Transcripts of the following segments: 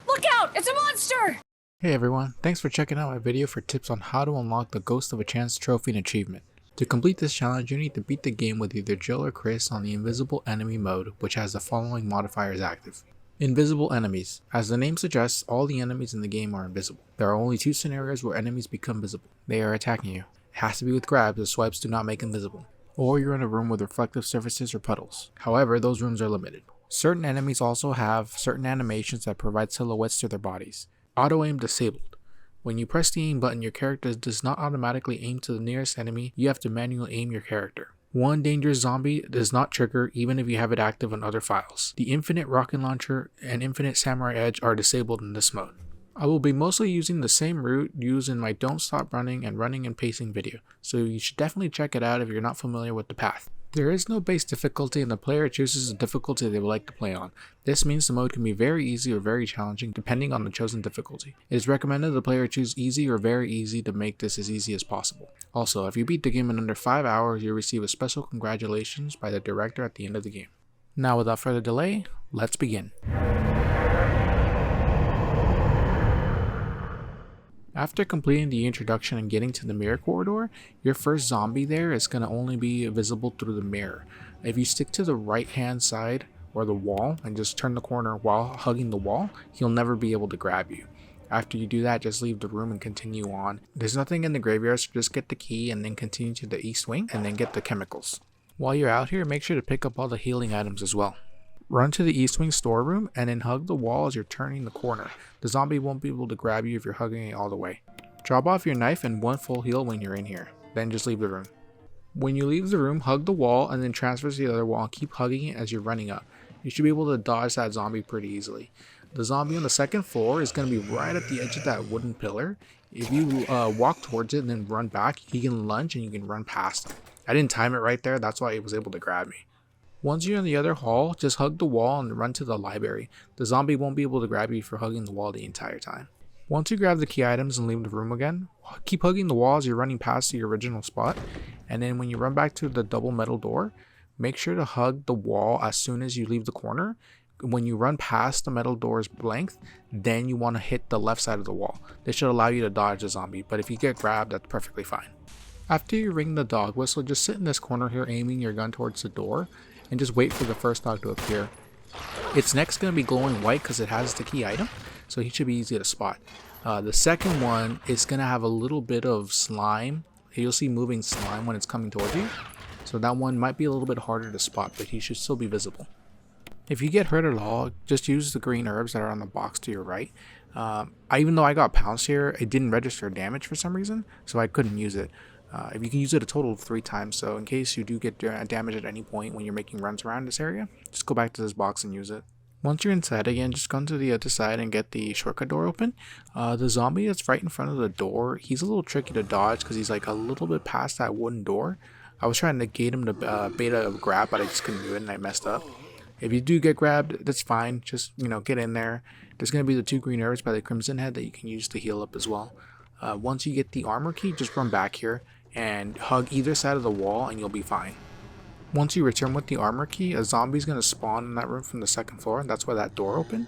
Look out! It's a monster! Hey everyone, thanks for checking out my video for tips on how to unlock the Ghost of a Chance trophy and achievement. To complete this challenge, you need to beat the game with either Jill or Chris on the invisible enemy mode, which has the following modifiers active. Invisible enemies. As the name suggests, all the enemies in the game are invisible. There are only two scenarios where enemies become visible. They are attacking you. It has to be with grabs as swipes do not make invisible. Or you're in a room with reflective surfaces or puddles. However, those rooms are limited. Certain enemies also have certain animations that provide silhouettes to their bodies. Auto aim disabled. When you press the aim button, your character does not automatically aim to the nearest enemy, you have to manually aim your character. One dangerous zombie does not trigger even if you have it active on other files. The infinite rocket launcher and infinite samurai edge are disabled in this mode. I will be mostly using the same route used in my don't stop running and running and pacing video, so you should definitely check it out if you're not familiar with the path. There is no base difficulty and the player chooses the difficulty they would like to play on. This means the mode can be very easy or very challenging depending on the chosen difficulty. It is recommended the player choose easy or very easy to make this as easy as possible. Also, if you beat the game in under 5 hours, you'll receive a special congratulations by the director at the end of the game. Now without further delay, let's begin. After completing the introduction and getting to the mirror corridor, your first zombie there is going to only be visible through the mirror. If you stick to the right hand side or the wall and just turn the corner while hugging the wall, he'll never be able to grab you. After you do that, just leave the room and continue on. There's nothing in the graveyard, so just get the key and then continue to the east wing and then get the chemicals. While you're out here, make sure to pick up all the healing items as well. Run to the east wing storeroom and then hug the wall as you're turning the corner. The zombie won't be able to grab you if you're hugging it all the way. Drop off your knife and one full heal when you're in here. Then just leave the room. When you leave the room, hug the wall and then transfer to the other wall and keep hugging it as you're running up. You should be able to dodge that zombie pretty easily. The zombie on the second floor is going to be right at the edge of that wooden pillar. If you walk towards it and then run back, he can lunge and you can run past him. I didn't time it right there, that's why he was able to grab me. Once you're in the other hall, just hug the wall and run to the library. The zombie won't be able to grab you for hugging the wall the entire time. Once you grab the key items and leave the room again, keep hugging the wall as you're running past your original spot. And then when you run back to the double metal door, make sure to hug the wall as soon as you leave the corner. When you run past the metal door's length, then you want to hit the left side of the wall. This should allow you to dodge the zombie, but if you get grabbed, that's perfectly fine. After you ring the dog whistle, just sit in this corner here aiming your gun towards the door and just wait for the first dog to appear. Its neck's going to be glowing white because it has the key item, so he should be easy to spot. The second one is going to have a little bit of slime. You'll see moving slime when it's coming towards you, so that one might be a little bit harder to spot, but he should still be visible. If you get hurt at all, just use the green herbs that are on the box to your right. Even though I got pounced here, it didn't register damage for some reason, so I couldn't use it. If you can use it a total of 3 times, so in case you do get damage at any point when you're making runs around this area, just go back to this box and use it. Once you're inside again, just go to the other side and get the shortcut door open. The zombie that's right in front of the door, he's a little tricky to dodge because he's like a little bit past that wooden door. I was trying to gate him to beta grab, but I just couldn't do it and I messed up. If you do get grabbed, that's fine. Just, get in there. There's going to be the 2 green herbs by the Crimson Head that you can use to heal up as well. Once you get the armor key, just run back here and hug either side of the wall and you'll be fine. Once you return with the armor key, a zombie's going to spawn in that room from the second floor, and that's why that door opened.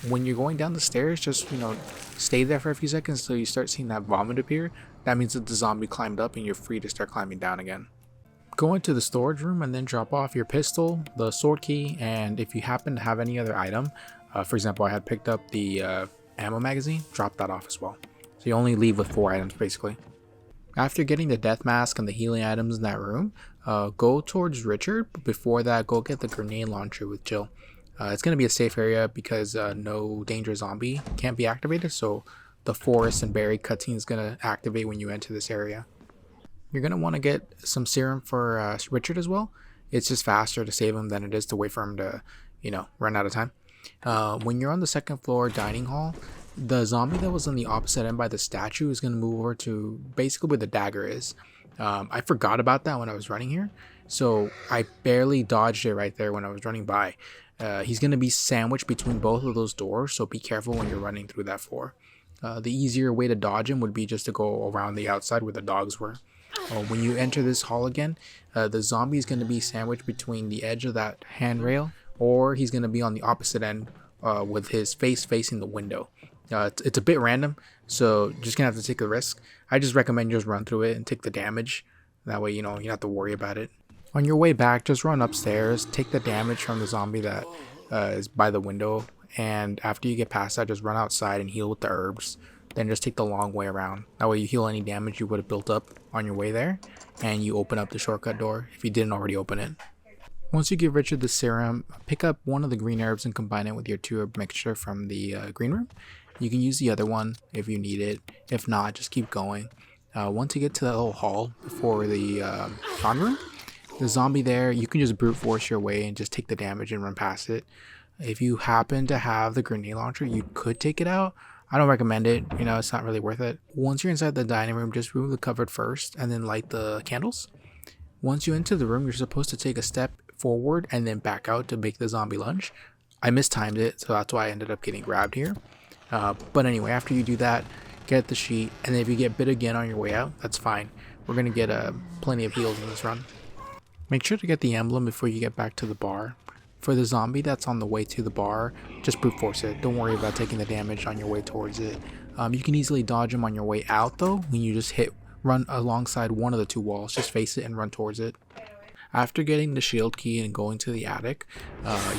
When you're going down the stairs, just stay there for a few seconds until you start seeing that vomit appear. That means that the zombie climbed up and you're free to start climbing down again. Go into the storage room and then drop off your pistol, the sword key, and if you happen to have any other item, for example I had picked up the ammo magazine, drop that off as well. So you only leave with 4 items basically. After getting the death mask and the healing items in that room, go towards Richard, but before that go get the grenade launcher with Jill. It's going to be a safe area because no danger zombie can't be activated, so the forest and berry cutscene is going to activate when you enter this area. You're going to want to get some serum for Richard as well. It's just faster to save him than it is to wait for him to, run out of time. When you're on the second floor dining hall, the zombie that was on the opposite end by the statue is going to move over to basically where the dagger is. I forgot about that when I was running here, so I barely dodged it right there when I was running by. He's going to be sandwiched between both of those doors, so be careful when you're running through that floor. The easier way to dodge him would be just to go around the outside where the dogs were. When you enter this hall again, the zombie is going to be sandwiched between the edge of that handrail, or he's going to be on the opposite end with his face facing the window. It's a bit random, so just gonna have to take the risk. I just recommend you just run through it and take the damage. That way, you don't have to worry about it. On your way back, just run upstairs, take the damage from the zombie that is by the window, and after you get past that, just run outside and heal with the herbs. Then just take the long way around. That way you heal any damage you would have built up on your way there, and you open up the shortcut door if you didn't already open it. Once you give Richard the serum, pick up one of the green herbs and combine it with your 2-herb mixture from the green room. You can use the other one if you need it. If not, just keep going. Once you get to that little hall before the Yawn room, the zombie there, you can just brute force your way and just take the damage and run past it. If you happen to have the grenade launcher, you could take it out. I don't recommend it, it's not really worth it. Once you're inside the dining room, just remove the cupboard first and then light the candles. Once you enter the room, you're supposed to take a step forward and then back out to make the zombie lunge. I mistimed it, so that's why I ended up getting grabbed here. But anyway, after you do that, get the sheet, and then if you get bit again on your way out, that's fine. We're going to get plenty of heals in this run. Make sure to get the emblem before you get back to the bar. For the zombie that's on the way to the bar, just brute force it. Don't worry about taking the damage on your way towards it. You can easily dodge him on your way out though, when you just run alongside one of the 2 walls. Just face it and run towards it. After getting the shield key and going to the attic,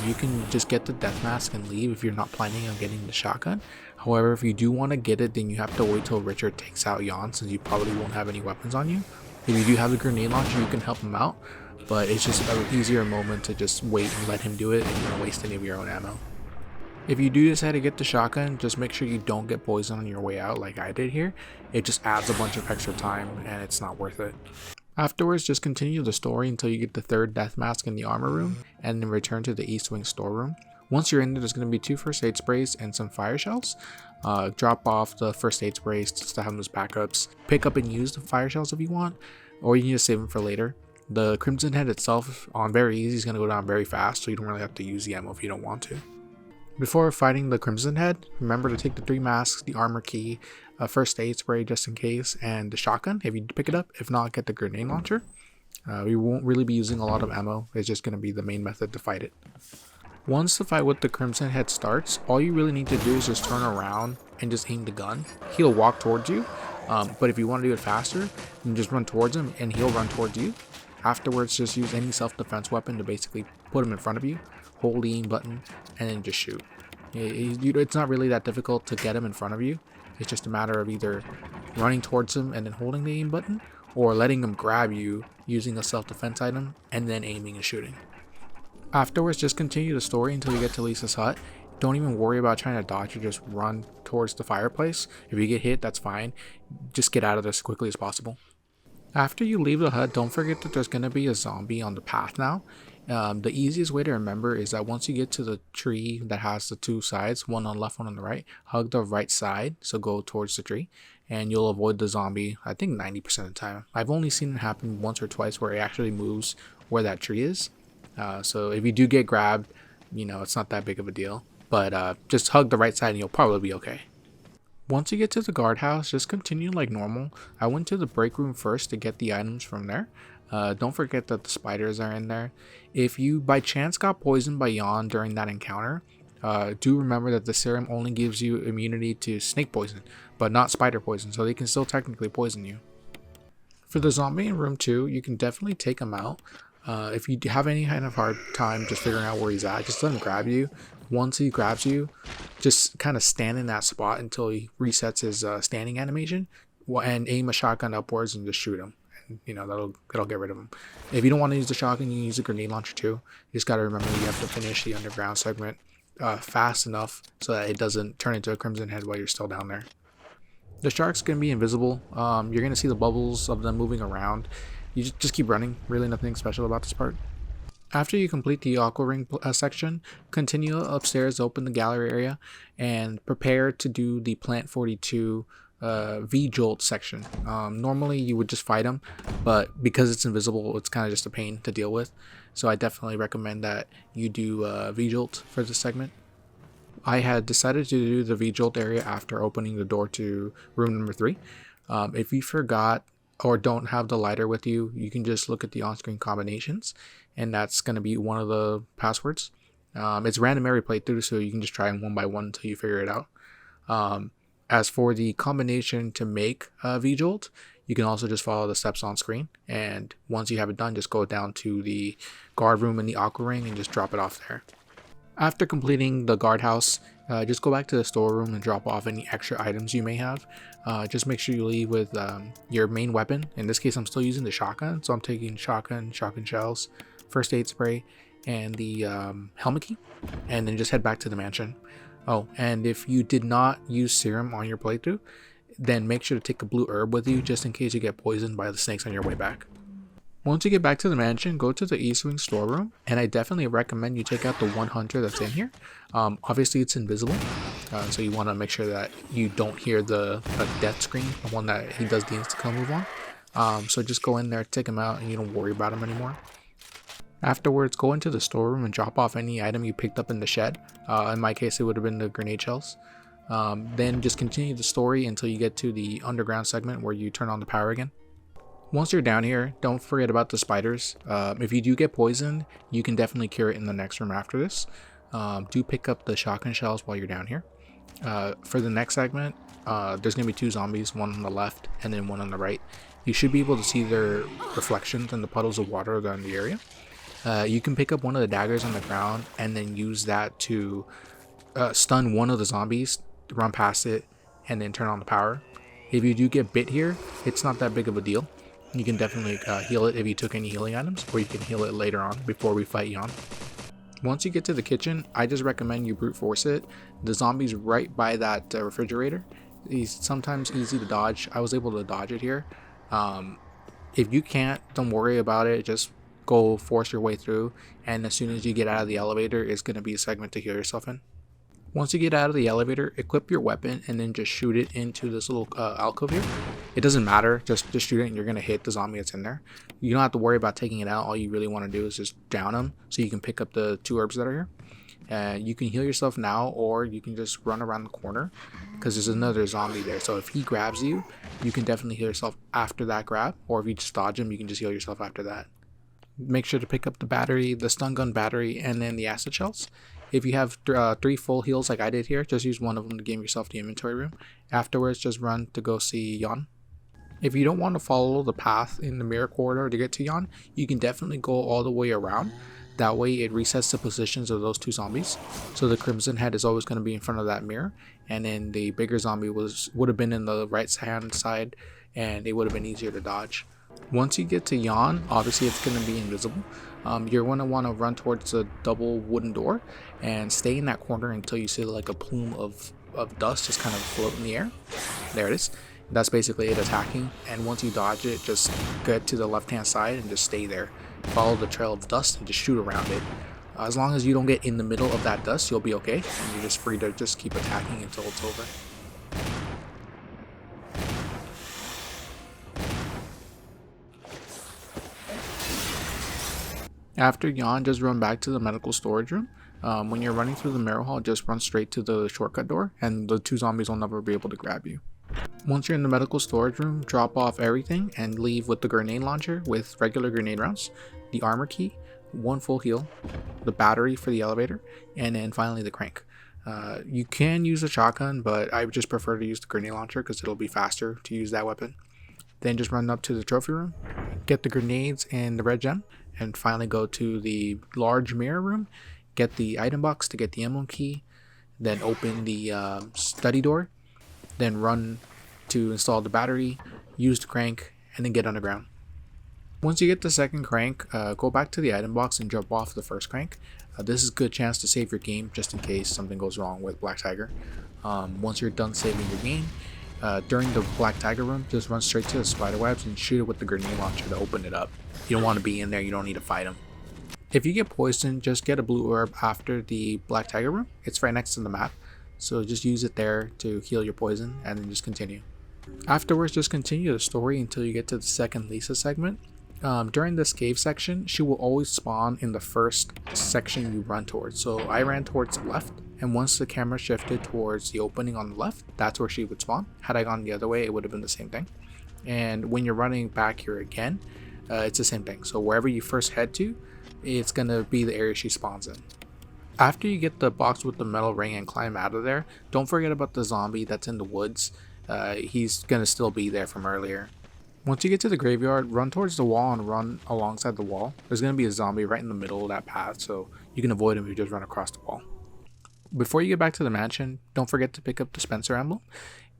you can just get the death mask and leave if you're not planning on getting the shotgun. However, if you do want to get it, then you have to wait till Richard takes out Yawn, since you probably won't have any weapons on you. If you do have the grenade launcher, you can help him out, but it's just an easier moment to just wait and let him do it and you don't waste any of your own ammo. If you do decide to get the shotgun, just make sure you don't get poisoned on your way out like I did here. It just adds a bunch of extra time and it's not worth it. Afterwards, just continue the story until you get the 3rd death mask in the armor room and then return to the East Wing storeroom. Once you're in there's going to be 2 first aid sprays and some fire shells. Drop off the first aid sprays just to have them as backups. Pick up and use the fire shells if you want, or you can just save them for later. The Crimson Head itself, on very easy, is going to go down very fast, so you don't really have to use the ammo if you don't want to. Before fighting the Crimson Head, remember to take the 3 masks, the armor key, a first aid spray just in case, and the shotgun if you pick it up. If not, get the grenade launcher. We won't really be using a lot of ammo. It's just going to be the main method to fight it. Once the fight with the Crimson Head starts, all you really need to do is just turn around and just aim the gun. He'll walk towards you, but if you want to do it faster, then just run towards him and he'll run towards you. Afterwards, just use any self-defense weapon to basically put him in front of you, hold the aim button, and then just shoot. It's not really that difficult to get him in front of you. It's just a matter of either running towards him and then holding the aim button, or letting him grab you using a self-defense item and then aiming and shooting. Afterwards, just continue the story until you get to Lisa's hut. Don't even worry about trying to dodge, you just run towards the fireplace. If you get hit, that's fine. Just get out of this as quickly as possible. After you leave the hut, don't forget that there's going to be a zombie on the path now. The easiest way to remember is that once you get to the tree that has the 2 sides, one on the left, one on the right, hug the right side, so go towards the tree, and you'll avoid the zombie, I think 90% of the time. I've only seen it happen once or twice where it actually moves where that tree is. So if you do get grabbed, it's not that big of a deal, but just hug the right side and you'll probably be okay. Once you get to the guardhouse, just continue like normal. I went to the break room first to get the items from there. Don't forget that the spiders are in there. If you by chance got poisoned by Yawn during that encounter, do remember that the serum only gives you immunity to snake poison, but not spider poison, so they can still technically poison you. For the zombie in room 2, you can definitely take him out. If you have any kind of hard time just figuring out where he's at, just let him grab you. Once he grabs you, just kind of stand in that spot until he resets his standing animation, and aim a shotgun upwards and just shoot him. And that'll get rid of him. If you don't want to use the shotgun, you can use a grenade launcher too. You just got to remember you have to finish the underground segment fast enough so that it doesn't turn into a Crimson Head while you're still down there. The shark's gonna be invisible. You're gonna see the bubbles of them moving around. You just keep running. Really nothing special about this part. After you complete the Aqua Ring section, continue upstairs, open the gallery area, and prepare to do the Plant 42 V-Jolt section. Normally you would just fight them, but because it's invisible, it's kind of just a pain to deal with. So I definitely recommend that you do V-Jolt for this segment. I had decided to do the V-Jolt area after opening the door to room number 3. If you forgot or don't have the lighter with you, you can just look at the on-screen combinations, and that's going to be one of the passwords. It's random every playthrough, so you can just try them one by one until you figure it out. As for the combination to make V-Jolt, you can also just follow the steps on screen, and once you have it done, just go down to the guard room in the Aqua ring and just drop it off there. After completing the guardhouse, just go back to the storeroom and drop off any extra items you may have. Just make sure you leave with your main weapon. In this case, I'm still using the shotgun, so I'm taking shotgun shells, first aid spray, and the helmet key, and then just head back to the mansion. Oh, and if you did not use serum on your playthrough, then make sure to take a blue herb with you just in case you get poisoned by the snakes on your way back. Once you get back to the mansion, go to the East Wing storeroom, and I definitely recommend you take out the one hunter that's in here. Obviously it's invisible, so you want to make sure that you don't hear the death screen, the one that he does the insta-kill move on. So just go in there, take him out, and you don't worry about him anymore. Afterwards, go into the storeroom and drop off any item you picked up in the shed. In my case, it would have been the grenade shells. Then just continue the story until you get to the underground segment where you turn on the power again. Once you're down here, don't forget about the spiders. If you do get poisoned, you can definitely cure it in the next room after this. Do pick up the shotgun shells while you're down here. For the next segment, there's going to be two zombies, one on the left and then one on the right. You should be able to see their reflections in the puddles of water around the area. You can pick up one of the daggers on the ground and then use that to stun one of the zombies, run past it, and then turn on the power. If you do get bit here, it's not that big of a deal. You can definitely heal it if you took any healing items, or you can heal it later on before we fight Yawn. Once you get to the kitchen, I just recommend you brute force it. The zombie's right by that refrigerator. He's sometimes easy to dodge. I was able to dodge it here. If you can't, don't worry about it. Just go force your way through, and as soon as you get out of the elevator, it's going to be a segment to heal yourself in. Once you get out of the elevator, equip your weapon and then just shoot it into this little alcove here. It doesn't matter, just shoot it and you're going to hit the zombie that's in there. You don't have to worry about taking it out. All you really want to do is just down him so you can pick up the two herbs that are here. You can heal yourself now, or you can just run around the corner because there's another zombie there. So if he grabs you, you can definitely heal yourself after that grab, or if you just dodge him, you can just heal yourself after that. Make sure to pick up the battery, the stun gun battery, and then the acid shells. If you have 3 full heals like I did here, just use one of them to give yourself the inventory room. Afterwards, just run to go see Yawn. If you don't want to follow the path in the mirror corridor to get to Yawn, you can definitely go all the way around. That way it resets the positions of those 2 zombies. So the Crimson Head is always going to be in front of that mirror, and then the bigger zombie would have been in the right hand side, and it would have been easier to dodge. Once you get to Yawn, obviously it's going to be invisible. You're going to want to run towards the double wooden door and stay in that corner until you see like a plume of dust just kind of float in the air. There it is. That's basically it attacking, and once you dodge it, just get to the left hand side and just stay there. Follow the trail of dust and just shoot around it. As long as you don't get in the middle of that dust, you'll be okay, and you're just free to just keep attacking until it's over. After Yawn, just run back to the medical storage room. When you're running through the mirror hall, just run straight to the shortcut door, and the 2 zombies will never be able to grab you. Once you're in the medical storage room, drop off everything and leave with the grenade launcher with regular grenade rounds, the armor key, 1 full heal, the battery for the elevator, and then finally the crank. You can use a shotgun, but I would just prefer to use the grenade launcher because it'll be faster to use that weapon. Then just run up to the trophy room, get the grenades and the red gem, and finally go to the large mirror room, get the item box to get the emblem key, then open the study door, then run to install the battery, use the crank, and then get underground. Once you get the second crank, go back to the item box and drop off the first crank. This is a good chance to save your game just in case something goes wrong with Black Tiger. Once you're done saving your game, during the Black Tiger room, just run straight to the spider webs and shoot it with the grenade launcher to open it up. You don't want to be in there, you don't need to fight him. If you get poisoned, just get a blue herb after the Black Tiger room. It's right next to the map, so just use it there to heal your poison and then just continue. Afterwards, just continue the story until you get to the second Lisa segment. During this cave section, she will always spawn in the first section you run towards. So I ran towards the left, and once the camera shifted towards the opening on the left, that's where she would spawn. Had I gone the other way, it would have been the same thing. And when you're running back here again, it's the same thing. So wherever you first head to, it's going to be the area she spawns in. After you get the box with the metal ring and climb out of there, don't forget about the zombie that's in the woods. He's gonna still be there from earlier. Once you get to the graveyard, run towards the wall and run alongside the wall. There's gonna be a zombie right in the middle of that path, so you can avoid him if you just run across the wall. Before you get back to the mansion, don't forget to pick up the Spencer emblem.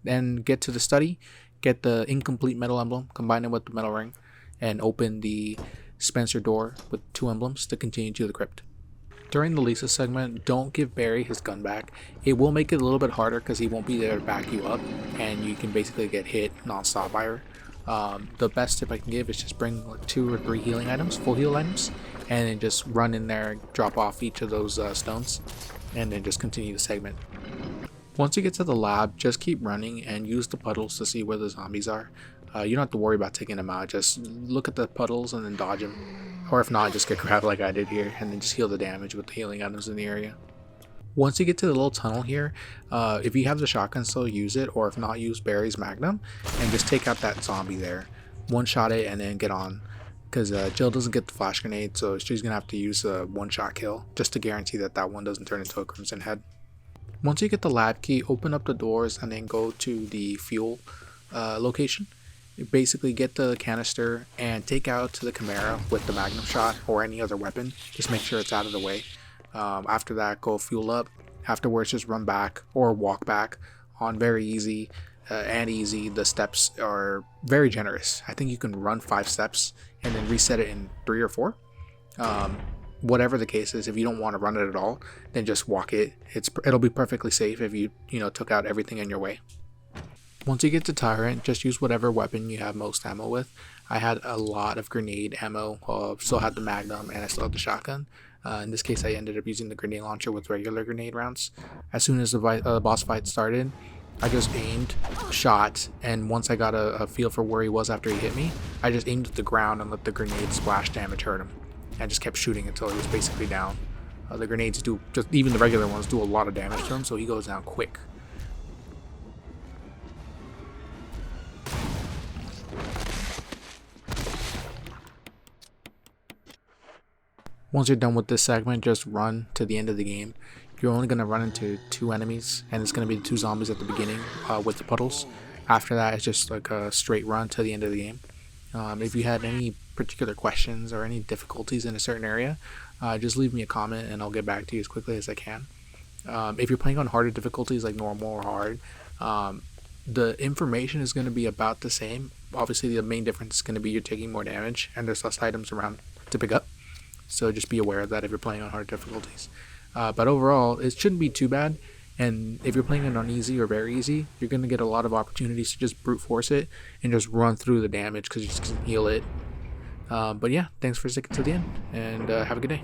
Then get to the study, get the incomplete metal emblem, combine it with the metal ring, and open the Spencer door with 2 emblems to continue to the crypt. During the Lisa segment, don't give Barry his gun back. It will make it a little bit harder because he won't be there to back you up, and you can basically get hit non-stop by her. The best tip I can give is just bring like 2 or 3 healing items, full heal items, and then just run in there, drop off each of those stones, and then just continue the segment. Once you get to the lab, just keep running and use the puddles to see where the zombies are. You don't have to worry about taking them out, just look at the puddles and then dodge them. Or if not, just get grabbed like I did here and then just heal the damage with the healing items in the area. Once you get to the little tunnel here, if you have the shotgun still, use it, or if not, use Barry's Magnum and just take out that zombie there. One shot it and then get on. Because Jill doesn't get the flash grenade, so she's going to have to use a one-shot kill just to guarantee that that one doesn't turn into a crimson head. Once you get the lab key, open up the doors and then go to the fuel location. You basically get the canister and take out to the Chimera with the Magnum shot or any other weapon. Just make sure it's out of the way. After that, go fuel up. Afterwards, just run back or walk back on very easy and easy. The steps are very generous. I think you can run 5 steps and then reset it in 3 or 4. Whatever the case is, if you don't want to run it at all, then just walk it. It'll be perfectly safe if you took out everything in your way. Once you get to Tyrant, just use whatever weapon you have most ammo with. I had a lot of grenade ammo, still had the Magnum, and I still had the shotgun. In this case, I ended up using the grenade launcher with regular grenade rounds. As soon as the boss fight started, I just aimed, shot, and once I got a feel for where he was after he hit me, I just aimed at the ground and let the grenade splash damage hurt him. I just kept shooting until he was basically down. The grenades even the regular ones do a lot of damage to him, so he goes down quick. Once you're done with this segment, just run to the end of the game. You're only going to run into 2 enemies, and it's going to be the 2 zombies at the beginning with the puddles. After that, it's just like a straight run to the end of the game. If you had any particular questions or any difficulties in a certain area, just leave me a comment and I'll get back to you as quickly as I can. If you're playing on harder difficulties like normal or hard, the information is going to be about the same. Obviously, the main difference is going to be you're taking more damage and there's less items around to pick up. So just be aware of that if you're playing on hard difficulties. But overall, it shouldn't be too bad. And if you're playing it on easy or very easy, you're going to get a lot of opportunities to just brute force it and just run through the damage because you just can heal it. But yeah, thanks for sticking to the end, and have a good day.